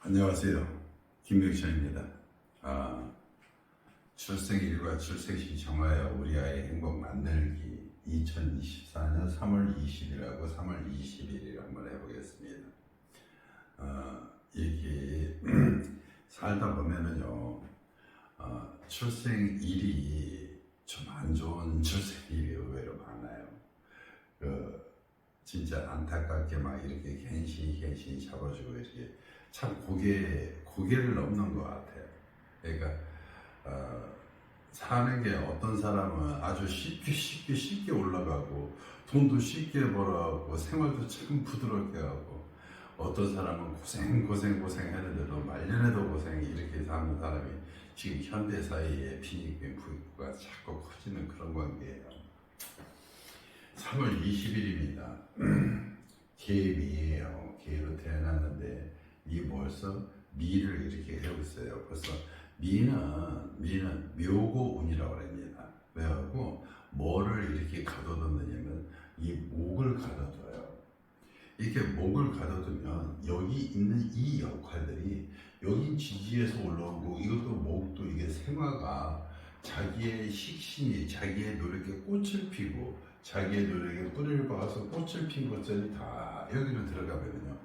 안녕하세요. 김병천입니다. 출생일과 출생시 정하여 우리 아이의 행복 만들기 2024년 3월 20일하고 3월 21일 한번 해보겠습니다. 이렇게 살다 보면은요, 출생일이 좀 안 좋은 출생일이 의외로 많아요. 진짜 안타깝게 막 이렇게 괜시 잡아주고 이렇게 참 고개를 넘는 것 같아요. 그러니까 사는 게 어떤 사람은 아주 쉽게 올라가고 돈도 쉽게 벌어가고 생활도 참 부드럽게 하고, 어떤 사람은 고생했는데도 말년에도 고생 이렇게 사는 사람이 지금 현대 사회에 빈익빈 부가 자꾸 커지는 그런 관계예요. 3월 20일입니다. 개미예요. 개로 태어났는데 이 벌써 미를 이렇게 해고 있어요. 벌써 미는 묘고운이라고 합니다. 왜하고 뭐를 이렇게 가둬뒀느냐면 이 목을 가둬둬요. 이렇게 목을 가둬두면 여기 있는 이 역할들이, 여기 지지에서 올라오고, 이것도 목도 이게 생화가 자기의 식신이 자기의 노력에 꽃을 피고 자기의 노력에 뿌리를 박아서 꽃을 핀 것들이 다 여기로 들어가거든요.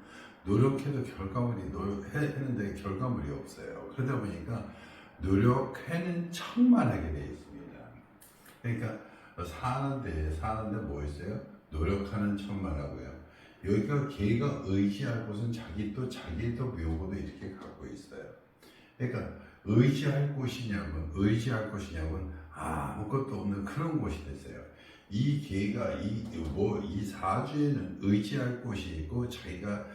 노력해도 했는데 결과물이 없어요. 그러다 보니까 노력해는 척만 하게 되어 있습니다. 그러니까 사는데 뭐 있어요? 노력하는 척만 하고요. 여기가 개가 의지할 곳은 자기의 또 묘고도 이렇게 갖고 있어요. 그러니까 의지할 곳이냐고는 아무것도 없는 그런 곳이 됐어요. 이 개가 이 사주에는 의지할 곳이 있고, 자기가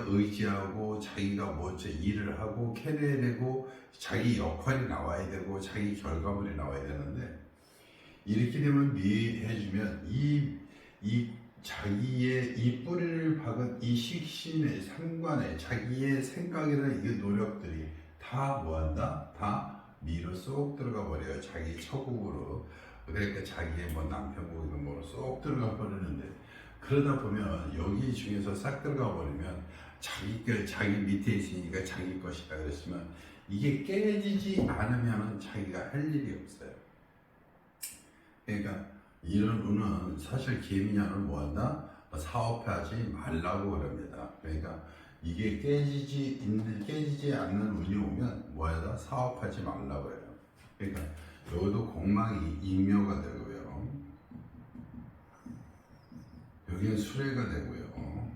의지하고 자기가 일을 하고 캐내야 되고 자기 역할이 나와야 되고 자기 결과물이 나와야 되는데, 이렇게 되면 미해주면 이 자기의 이 뿌리를 박은 이 식신의 상관에 자기의 생각이나 이 노력들이 다 뭐한다? 다 미로 쏙 들어가 버려요. 자기 처국으로. 그러니까 자기의 남편국이고 뭐로 쏙 들어가 버리는데, 그러다 보면 여기 중에서 싹 들어가 버리면 자기 밑에 있으니까 자기 것이다 그랬으면, 이게 깨지지 않으면 자기가 할 일이 없어요. 그러니까 이런 운은 사실 개미년은 뭐한다? 사업하지 말라고 그럽니다. 그러니까 이게 깨지지 않는 운이 오면 뭐하다? 사업하지 말라고 해요. 그러니까 여기도 공망이 인묘가 되고요. 여기는 수레가 되고요.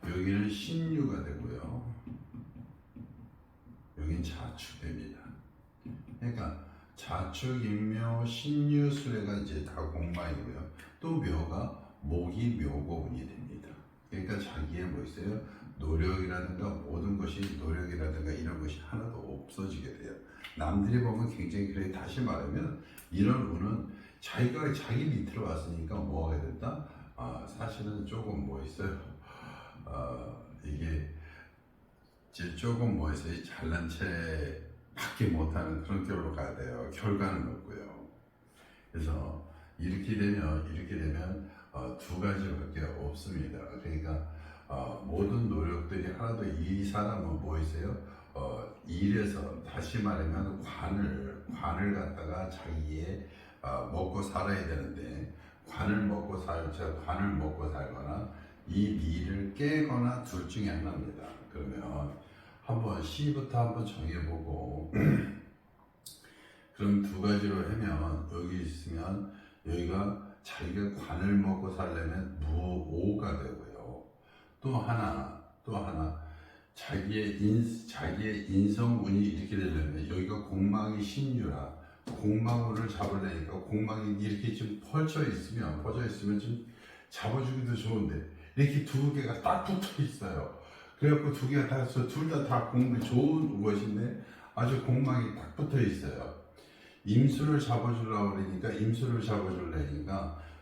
여기는 신유가 되고요. 여기는 자축됩니다. 그러니까 자축, 인묘, 신유, 수레가 이제 다 공망이고요. 또 묘가 목이 묘고운이 됩니다. 그러니까 자기의 뭐 있어요? 노력이라든가 모든 것이 노력이라든가 이런 것이 하나도 없어지게 돼요. 남들이 보면 굉장히 그래. 다시 말하면 이런 운은 자기가 자기 밑으로 왔으니까 뭐 하게 된다? 사실은 조금 뭐 있어요? 이게 이제 조금 뭐 있어요? 잘난 채 밖에 못하는 그런 격으로 가야 돼요. 결과는 없고요. 그래서 이렇게 되면 두 가지밖에 없습니다. 그러니까 모든 노력들이 하나도, 이 사람은 뭐 있어요? 일에서 다시 말하면 관을 갖다가 자기의 먹고 살아야 되는데, 관을 먹고 살거나 이 미를 깨거나 둘 중에 하나입니다. 그러면 한번 시부터 한번 정해보고 그럼 두 가지로 하면, 여기 있으면 여기가 자기가 관을 먹고 살려면 무오가 되고요. 또 하나 자기의 인성운이 이렇게 되려면 여기가 공망이 신유라, 공망운을 잡으려니까 공망이 이렇게 좀 퍼져 있으면 좀 잡아주기도 좋은데, 이렇게 두 개가 딱 붙어 있어요. 그래갖고 두 개가 둘 다 공부 좋은 것인데 아주 공망이 딱 붙어 있어요. 임수를 잡아주려고 그러니까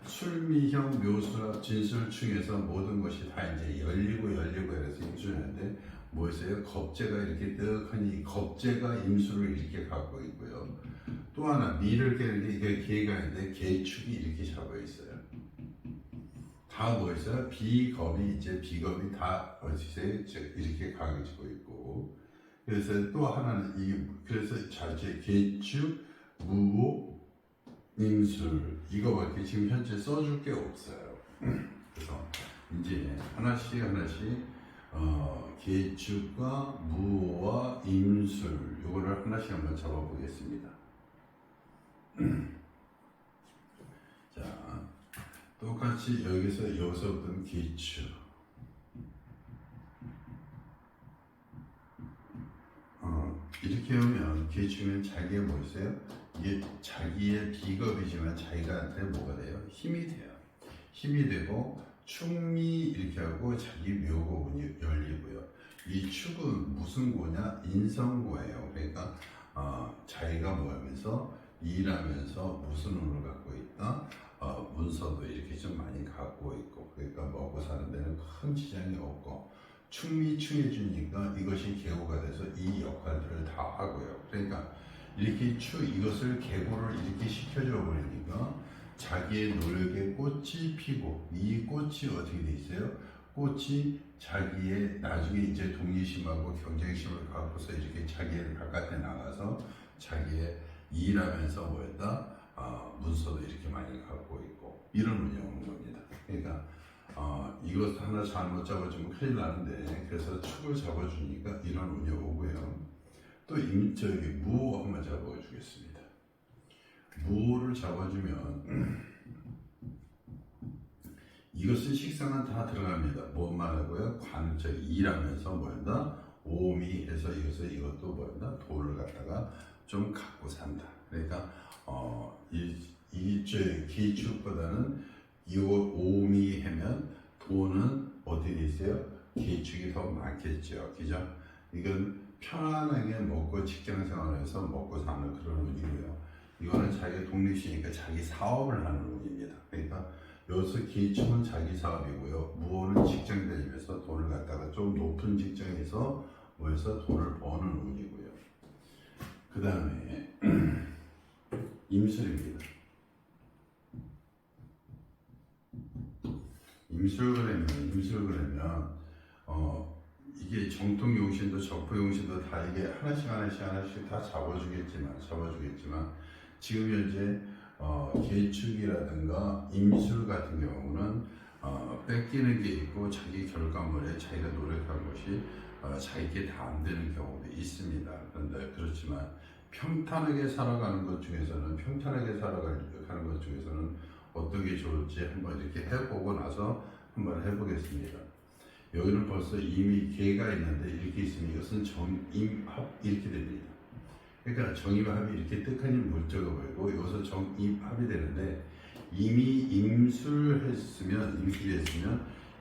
술미형 묘수랍 진술충에서 모든 것이 다 이제 열리고 해서 임수를 하는데, 뭐 있어요? 겁재가 이렇게 떡하니 겁재가 임수를 이렇게 갖고 있고요. 또 하나 미를 깨는 게 개가 있는데 개축이 이렇게 잡아 있어요. 다 뭐 있어요? 비겁이 이제 비겁이 다 어디세 이렇게 강해지고 있고 그래서 또 하나는 이 그래서 자제 계축 무오 임술 이거밖에 지금 현재 써줄 게 없어요. 그래서 이제 하나씩 계축과 무오와 임술 요거를 하나씩 한번 잡아보겠습니다. 자, 똑같이 여기서부터는 계축. 이렇게 하면 계축은 자기의 뭐 있어요? 이게 자기의 비겁이지만 자기한테 뭐가 돼요? 힘이 돼요. 힘이 되고 축미 이렇게 하고 자기 묘고운이 열리고요. 이 축은 무슨 고냐? 인성고예요. 그러니까 자기가 뭐 하면서 일하면서 무슨 운을 갖고 있다? 문서도 이렇게 좀 많이 갖고 있고 그러니까 먹고 사는 데는 큰 지장이 없고 충해주니까 이것이 계고가 돼서 이 역할들을 다 하고요. 그러니까 이렇게 이것을 계고를 이렇게 시켜줘 버리니까 자기의 노력에 꽃이 피고 이 꽃이 어떻게 돼 있어요? 꽃이 자기의 나중에 이제 동리심하고 경쟁심을 갖고서 이렇게 자기의 바깥에 나가서 자기의 일하면서 뭐였다? 문서도 이렇게 많이 갖고 있고 이런 운이 오는 겁니다. 그러니까 이것 하나 잘못 잡아주면 큰일 나는데 그래서 축을 잡아주니까 이런 운이 오고요. 또 무호 한번 잡아주겠습니다. 무호를 잡아주면 이것은 식상은 다 들어갑니다. 뭔 말하고요? 일하면서 뭐였다? 오미 해서 이것도 뭐였다? 돈을 갖다가 좀 갖고 산다. 그러니까 기축보다는 이거 오미 하면 돈은 어디에 있어요? 기축이 더 많겠죠. 그죠? 이건 편안하게 먹고 직장 생활에서 먹고 사는 그런 운이고요. 이거는 자기가 독립시니까 자기 사업을 하는 운입니다. 그러니까 여기서 기축은 자기 사업이고요. 무호는 직장 다니면서 돈을 갖다가 좀 높은 직장에서 모여서 돈을 버는 운이고요. 그 다음에 임술입니다. 임술그램은 이게 정통용신도 적포용신도 다 이게 하나씩 다 잡아주겠지만 지금 현재 계축이라든가 임술 같은 경우는 뺏기는 게 있고 자기 결과물에 자기가 노력한 것이 자기께 다 안 되는 경우도 있습니다. 그런데 그렇지만 평탄하게 살아가는 것 중에서는 어떤 게 좋을지 한번 이렇게 해보고 나서 한번 해보겠습니다. 여기는 벌써 이미 계가 있는데 이렇게 있으면 이것은 정임합 이렇게 됩니다. 그러니까 정임합이 이렇게 뜻하니 물적어 보이고 여기서 정임합이 되는데 이미 임술했으면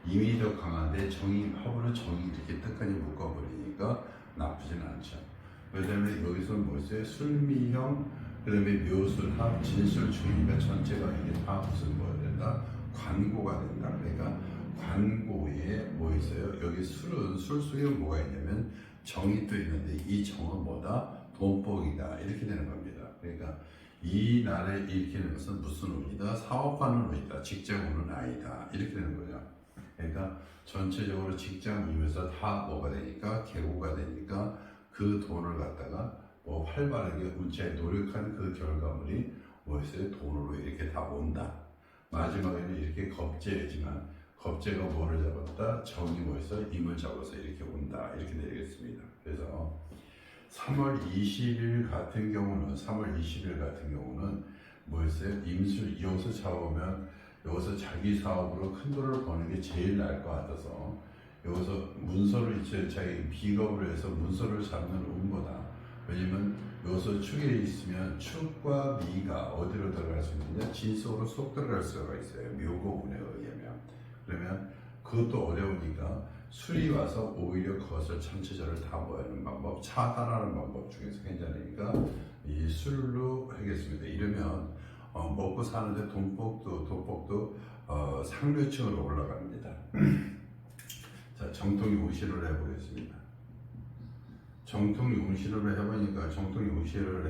임이 더 강한데 정임합으로 정이 이렇게 뜻하니 묶어버리니까 나쁘진 않죠. 그 다음에 여기서는 뭐였어요? 술미형, 그 다음에 묘술합, 진술중이니까 전체가 이게 다 무슨 뭐야 된다? 관고가 된다. 그러니까 관고에 뭐 있어요? 여기 술 속에 뭐가 있냐면 정이 또 있는데 이 정은 뭐다? 돈복이다. 이렇게 되는 겁니다. 그러니까 이 날에 이렇게 되는 것은 무슨 운이다? 사업하는 운이다. 직장 운은 아니다. 이렇게 되는 거죠. 그러니까 전체적으로 직장 운이면서 다 뭐가 되니까 계고가 되니까 그 돈을 갖다가 뭐 활발하게 운치에 노력한 그 결과물이 뭐였어요? 돈으로 이렇게 다 온다. 마지막에는 이렇게 겁재지만 겁재가 뭐를 잡았다? 정이 뭐였어요? 임을 잡아서 이렇게 온다. 이렇게 되겠습니다. 그래서 3월 20일 같은 경우는 뭐였어요? 임술 여기서 잡으면 여기서 자기 사업으로 큰 돈을 버는 게 제일 나을 것 같아서 여기서 문서를 이제 자기 비겁을 해서 문서를 잡는 운보다 왜냐면 여기서 축에 있으면 축과 미가 어디로 들어갈 수 있느냐? 진속으로 쏙 들어갈 수가 있어요. 묘고운에 의하면. 그러면 그것도 어려우니까 술이 와서 오히려 그것을 전체적으로 다 모아는 방법, 차단하는 방법 중에서 괜찮으니까 이 술로 하겠습니다. 이러면 먹고 사는데 돈복도 상류층으로 올라갑니다. 자, 정통용신을 해보겠습니다. 정통용신을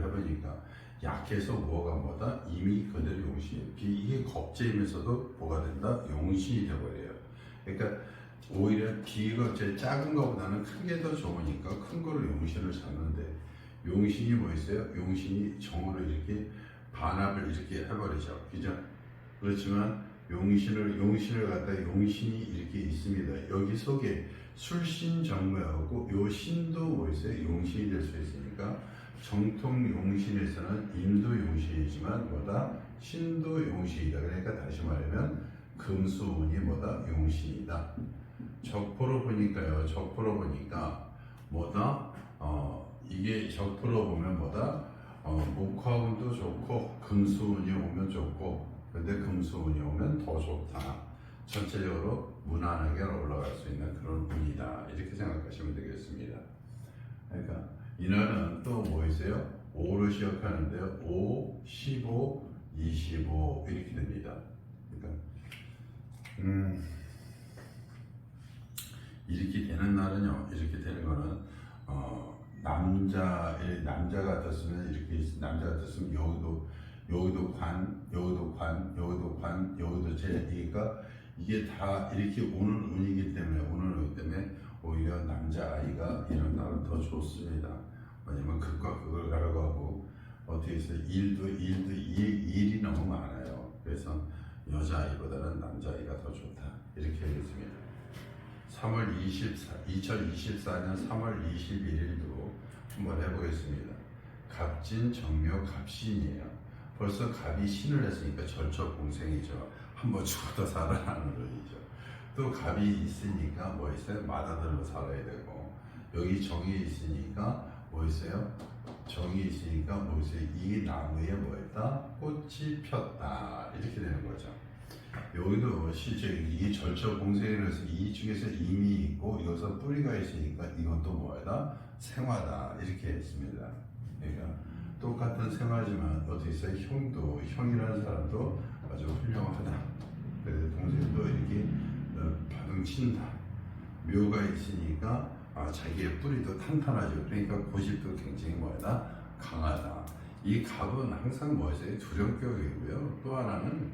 해보니까 약해서 뭐가 뭐다? 이미 그대로 용신이 이게 겁재이면서도 뭐가 된다? 용신이 되어버려요. 그러니까 오히려 비가 제 작은 거보다는 큰 게 더 좋으니까 큰 거로 용신을 잡는데 용신이 뭐 있어요? 용신이 정으로 이렇게 반합을 이렇게 해버리죠. 그죠? 그렇지만 용신을 갖다 용신이 이렇게 있습니다. 여기 속에 술신정묘하고 요 신도 뭐 있어요? 용신이 될 수 있으니까 정통 용신에서는 인도 용신이지만 뭐다? 신도 용신이다. 그러니까 다시 말하면 금수운이 뭐다? 용신이다. 적포로 보니까요. 적포로 보니까 뭐다? 이게 적포로 보면 뭐다? 목화운도 좋고 금수운이 오면 좋고 근데 금수운이 오면 더 좋다. 전체적으로 무난하게 올라갈 수 있는 그런 운이다. 이렇게 생각하시면 되겠습니다. 그러니까 이날은 또 뭐 있어요? 5로 시작하는데요. 5, 15, 25 이렇게 됩니다. 그러니까 이렇게 되는 날은요. 이렇게 되는 거는 남자 같았으면 이렇게 남자 같았으면 여기도 관, 여기도 관, 여기도 관, 여기도 재. 그러니까 이게 다 이렇게 오는 운이기 때문에 오히려 남자 아이가 이런 날은 더 좋습니다. 왜냐면 극과 극을 가려고 어떻게 해서 일이 너무 많아요. 그래서 여자 아이보다는 남자 아이가 더 좋다. 이렇게 하겠습니다. 2024년 3월 21일도 한번 해보겠습니다. 갑진, 정묘, 갑신이에요. 벌써 갑이 신을 했으니까 절처공생이죠. 한번 죽어도 살아나는 운이죠. 또 갑이 있으니까 뭐 있어요? 마다들로 살아야 되고 여기 정이 있으니까 뭐 있어요? 정이 있으니까 뭐 있어요? 이 나무에 뭐 했다? 꽃이 폈다. 이렇게 되는 거죠. 여기도 실제 이 절처공생이라서 이 중에서 임이 있고 여기서 뿌리가 있으니까 이것도 뭐다? 생화다. 이렇게 했습니다. 그러니까 똑같은 생화지만 어떻게 있어요? 형이라는 사람도 아주 훌륭하다. 그래서 동생도 이렇게 바둥친다. 묘가 있으니까 자기의 뿌리도 탄탄하죠. 그러니까 고집도 굉장히 뭐다? 강하다. 이 갑은 항상 뭐였어요? 두령격이고요. 또 하나는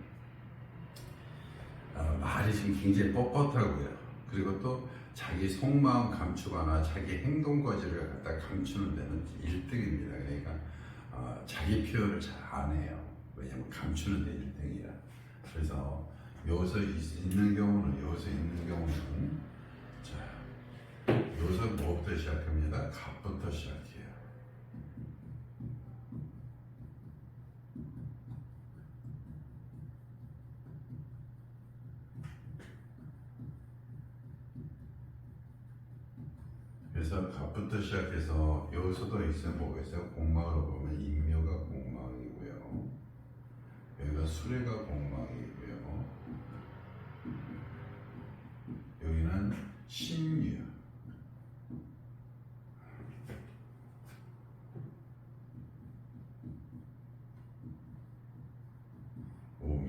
말이 지금 굉장히 뻣뻣하고요. 그리고 또 자기 속마음 감추거나 자기 행동 거지를 갖다 감추는 데는 1등입니다. 그러니까 자기 표현을 잘 안 해요. 왜냐면 감추는 데 1등이라. 그래서 여기서 있는 경우는 자, 여기서 뭐부터 시작합니다? 갑부터 시작해요. 그래서 갑부터 시작해서 여기서도 있어요. 뭐가 있어요? 공망으로 보면 인묘가 공망이고요. 여기가 수레가 공망이고요. 여기는 신유. 오미.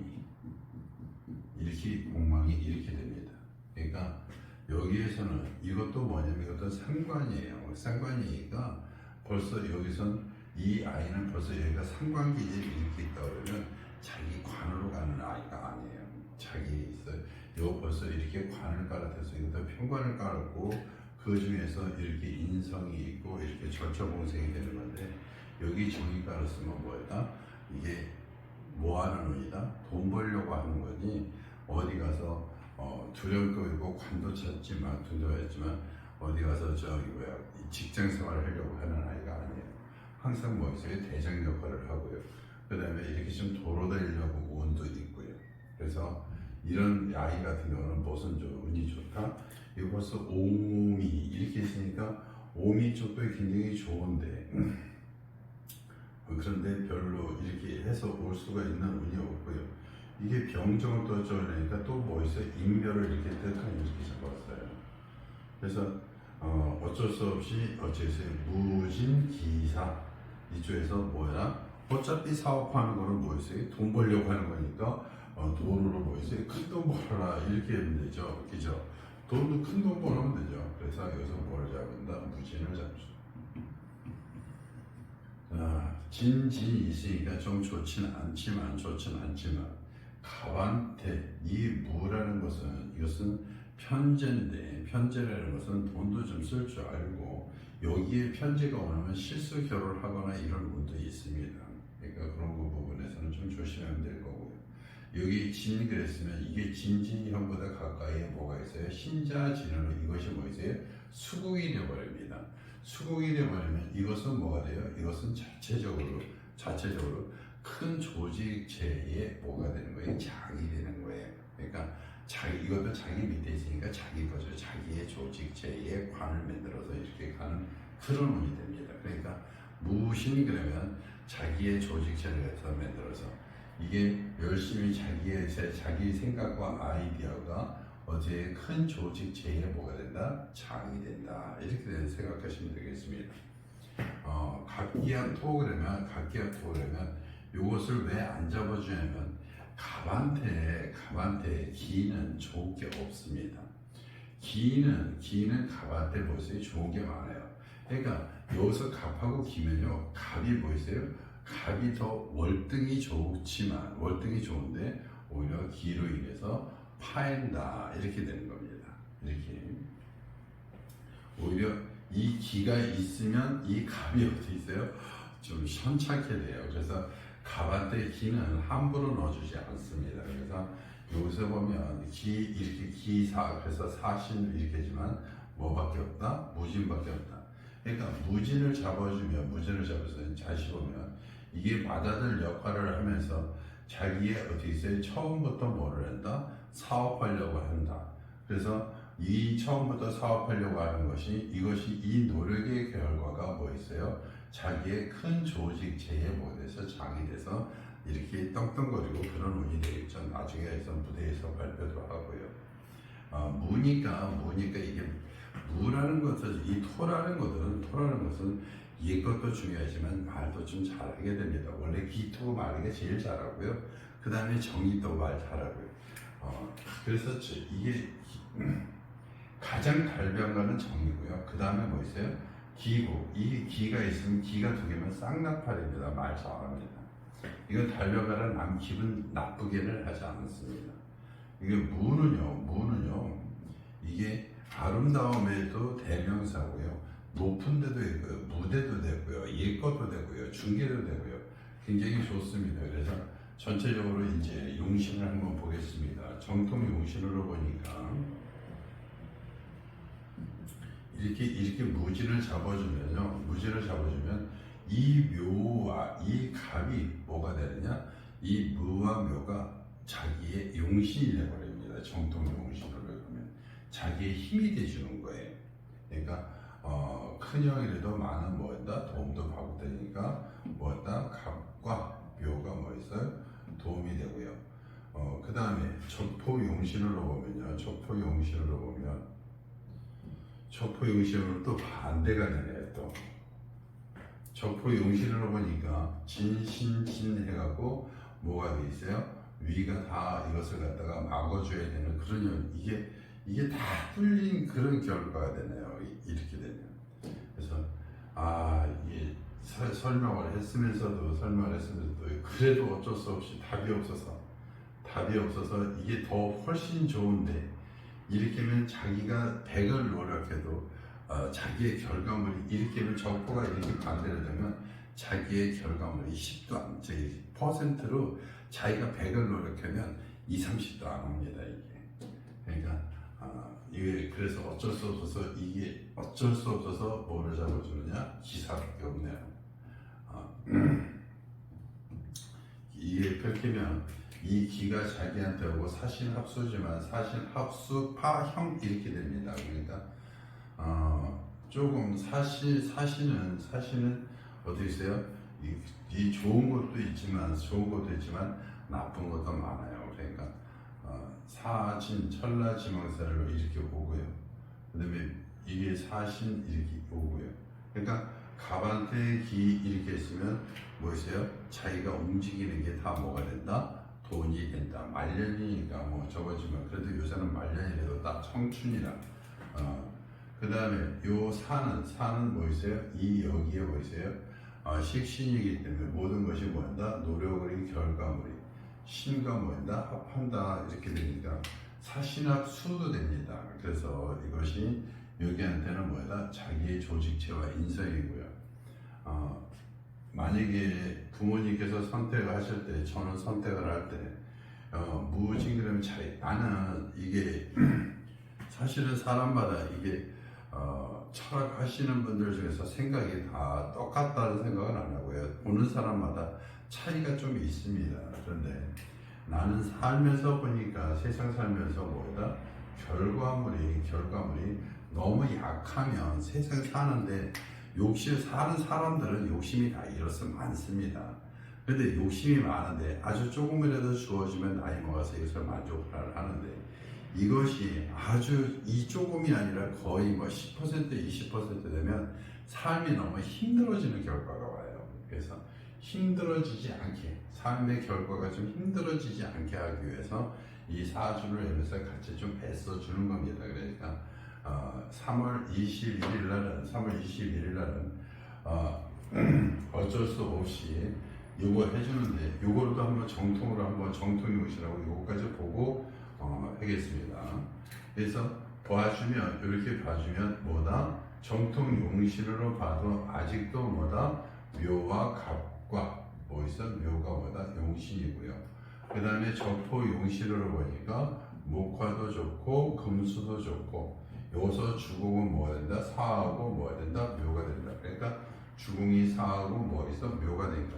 이렇게 공망이 이렇게 됩니다. 그러니까 여기에서는 이것도 뭐냐면 이것도 상관이에요. 상관이니까 벌써 여기선 이 아이는 벌써 여기가 상관기질이 이렇게 있다 그러면 자기 관으로 가는 아이가 아니에요. 자기 있어요. 요 벌써 이렇게 관을 깔아서 이것도 편관을 깔았고 그 중에서 이렇게 인성이 있고 이렇게 절처공생이 되는 건데 여기 정이 깔았으면 뭐였다? 이게 뭐 하는 운이다? 돈 벌려고 하는 거니 어디 가서 두려움이고 관도 찾지만 둔도했지만 어디 가서 직장 생활을 하려고 하는 아이가 아니에요. 항상 뭐 있어요? 대장 역할을 하고요. 그 다음에 이렇게 좀 도로 다니려고 운도 있고요. 그래서 이런 아이 같은 경우는 무슨 운이 좋다? 이거 벌써 오미 이렇게 있으니까 오미 쪽도 굉장히 좋은데 그런데 별로 이렇게 해서 올 수가 있는 운이 없고요. 이게 병정을 또 쪼려니까 또 뭐 있어요? 인별을 이렇게 뜻하니 이렇게 잡았어요. 그래서 어쩔 수 없이 어째서요? 무진기사 이쪽에서 뭐야? 어차피 사업하는 거는 뭐 있어요? 돈 벌려고 하는 거니까 돈으로 뭐 있어요? 큰 돈 벌어라 이렇게 하면 되죠. 그죠? 돈도 큰 돈 벌면 되죠. 그래서 여기서 뭘 잡는다? 무진을 잡죠. 진진이 있으니까 좀 좋지는 않지만 갑한테 이 무라는 것은 이것은 편제인데 편제라는 것은 돈도 좀 쓸 줄 알고 여기에 편제가 오면 실수 결혼을 하거나 이런 운도 있습니다. 그러니까 그런 거 부분에서는 좀 조심하면 될 거고요. 여기 진 그랬으면 이게 진진형보다 가까이에 뭐가 있어요? 신자진으로 이것이 뭐 있어요? 수국이 되어버립니다. 수국이 되어버리면 이것은 뭐가 돼요? 이것은 자체적으로 큰 조직체에 뭐가 되는 거예요? 장이 되는 거예요. 그러니까 이것도 자기 밑에 있으니까 자기 거죠. 자기의 조직체에 관을 만들어서 이렇게 가는 그런 운이 됩니다. 그러니까 무신 그러면 자기의 조직체를 해서 만들어서 이게 열심히 자기 생각과 아이디어가 어제 큰 조직체에 뭐가 된다? 장이 된다. 이렇게 생각하시면 되겠습니다. 각기야토 그러면 이것을 왜 안 잡아주냐면 갑한테 기는 좋은 게 없습니다. 기는 갑한테 보세요. 좋은 게 많아요. 그러니까 여기서 갑하고 기면요. 갑이 뭐 있어요? 갑이 더 월등히 좋은데 오히려 기로 인해서 파앤다 이렇게 되는 겁니다. 이렇게 오히려 이 기가 있으면 이 갑이 어디 있어요? 좀 현찮게 돼요. 그래서 갑한테 기는 함부로 넣어주지 않습니다. 그래서 여기서 보면 이렇게 기사 그래서 사신 이렇게 지만 뭐밖에 없다? 무진밖에 없다. 그러니까 무진을 잡아서 다시 보면 이게 받아들 역할을 하면서 자기의 어떻게 있어요? 처음부터 뭐를 한다? 사업하려고 한다. 그래서 이 처음부터 사업하려고 하는 것이 이것이 이 노력의 결과가 뭐 있어요? 자기의 큰 조직체에 뭐 돼서 장이 돼서 이렇게 떵떵거리고 그런 운이 되겠죠. 나중에 해서 무대에서 발표도 하고요. 무니까 이게 무라는 것은 이 토라는 것은 이것도 중요하지만 말도 좀 잘하게 됩니다. 원래 기토 말하기가 제일 잘하고요. 그 다음에 정의도 말 잘하고요. 그래서 이게 가장 달변가는 정이고요. 그 다음에 뭐 있어요? 기고. 이 기가 있으면 기가 두 개면 쌍나팔입니다. 말 잘합니다. 이건 달변가는 남 기분 나쁘게는 하지 않습니다. 이게 무는요. 이게 아름다움에도 대명사고요. 높은 데도 있고요. 무대도 되고요. 예것도 되고요. 중계도 되고요. 굉장히 좋습니다. 그래서 전체적으로 이제 용신을 한번 보겠습니다. 정통 용신으로 보니까 이렇게 무진을 잡아주면 이 묘와 이 갑이 뭐가 되느냐? 이 무와 묘가 자기의 용신이 되어버립니다. 정통 용신으로 보면 자기의 힘이 되주는 거예요. 그러니까 큰형이라도 많은 뭐였다? 도움도 받고 되니까 뭐였다? 갑과 묘가 뭐 있어요? 도움이 되고요. 그 다음에 척포용신으로 보면요. 척포용신으로 또 반대가 되네요. 또 척포용신으로 보니까 진신진 해갖고 뭐가 돼 있어요? 위가 다 이것을 갖다가 막아줘야 되는 그런 이게 다 뚫린 그런 결과가 되네요. 이렇게 되면. 그래서 이게 설명을 했으면서도 그래도 어쩔 수 없이 답이 없어서 이게 더 훨씬 좋은데 이렇게 하면 자기가 100을 노력해도 자기의 결과물이 이렇게 하면 적포가 이렇게 반대로 되면 자기의 결과물이 10도 안, 퍼센트로 자기가 100을 노력하면 20, 30도 안 옵니다. 이게. 그러니까 이게 그래서 어쩔 수 없어서 뭐를 잡아주느냐? 기사밖에 없네요. 이게 펼치면 이 기가 자기한테 오고 사신합수지만 사신합수파형 이렇게 됩니다. 그러니까 조금 사신은 어디 있어요? 이 좋은 것도 있지만 나쁜 것도 많아요. 그러니까 사진 천라지망사를 이렇게 오고요. 그다음에 이게 사신 이렇게 오고요. 그러니까 갑한테 기 이렇게 있으면 뭐 있어요? 자기가 움직이는 게 다 뭐가 된다? 돈이 된다. 말년이니까 뭐 저거지만 그래도 요새는 말년이라도 딱 청춘이라. 그 다음에 요 사는 뭐 있어요? 이 여기에 뭐 있어요? 식신이기 때문에 모든 것이 뭐다? 노력의 결과물이 신과 뭐다? 합한다 이렇게 되니까 사신합 수도 됩니다. 그래서 이것이 여기한테는 뭐다? 자기의 조직체와 인성이고요. 만약에 부모님께서 선택을 하실 때, 저는 선택을 할 때, 무엇인가면 나는 이게 사실은 사람마다 이게 철학하시는 분들 중에서 생각이 다 똑같다는 생각은 안 하고요. 보는 사람마다 차이가 좀 있습니다. 그런데 나는 살면서 보니까 세상 살면서 뭐다? 결과물이 너무 약하면 세상 사는데 사는 사람들은 욕심이 다 이렇서 많습니다. 그런데 욕심이 많은데 아주 조금이라도 주어지면 나이 먹어서 이것을 만족을 하는데 이것이 아주 이 조금이 아니라 거의 뭐 10% 20% 되면 삶이 너무 힘들어지는 결과가 와요. 그래서 힘들어지지 않게 삶의 결과가 좀 힘들어지지 않게 하기 위해서 이 사주를 여기서 같이 좀 뱉어 주는 겁니다. 그러니까 3월 21일 날은 어쩔 수 없이 요거 해주는데 요거로도 한번 정통용시라고 요거까지 보고 하겠습니다. 그래서 이렇게 봐주면 뭐다? 정통용신으로 봐도 아직도 뭐다? 묘와 갑과 뭐 있어? 묘가 뭐다? 용신이고요. 그 다음에 적토용신으로 보니까 목화도 좋고 금수도 좋고 여기서 주공은 뭐가 된다? 사하고 뭐가 된다? 묘가 된다. 그러니까 주공이 사하고 뭐 있어? 묘가 된다.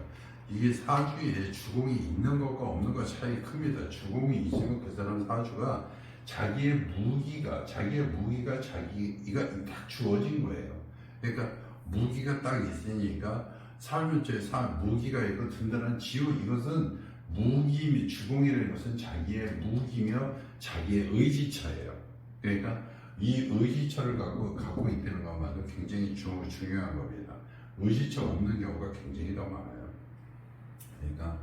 이게 사주에 주공이 있는 것과 없는 것 차이 큽니다. 주공이 있으면 그 사람 사주가 자기의 무기가 자기가 딱 주어진 거예요. 그러니까 무기가 딱 있으니까 살면서의 무기가 있고 든든한 지우 이것은 무기 주공이라는 것은 자기의 무기며 자기의 의지처예요. 그러니까 이 의지처를 갖고 있다는 것만도 굉장히 중요한 겁니다. 의지처 없는 경우가 굉장히 더 많아요. 그러니까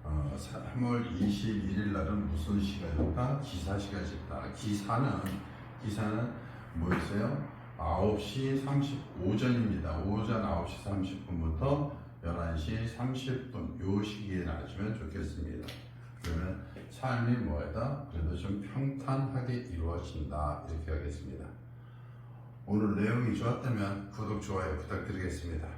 3월 21일 날은 무슨 시가 좋다? 기사시가 좋다. 기사는 뭐였어요? 9시 오전입니다. 오전 9시 30분부터 11시 30분 요 시기에 놔주면 좋겠습니다. 그러면 삶이 뭐다? 그래도 좀 평탄하게 이루어진다 이렇게 하겠습니다. 오늘 내용이 좋았다면 구독, 좋아요 부탁드리겠습니다.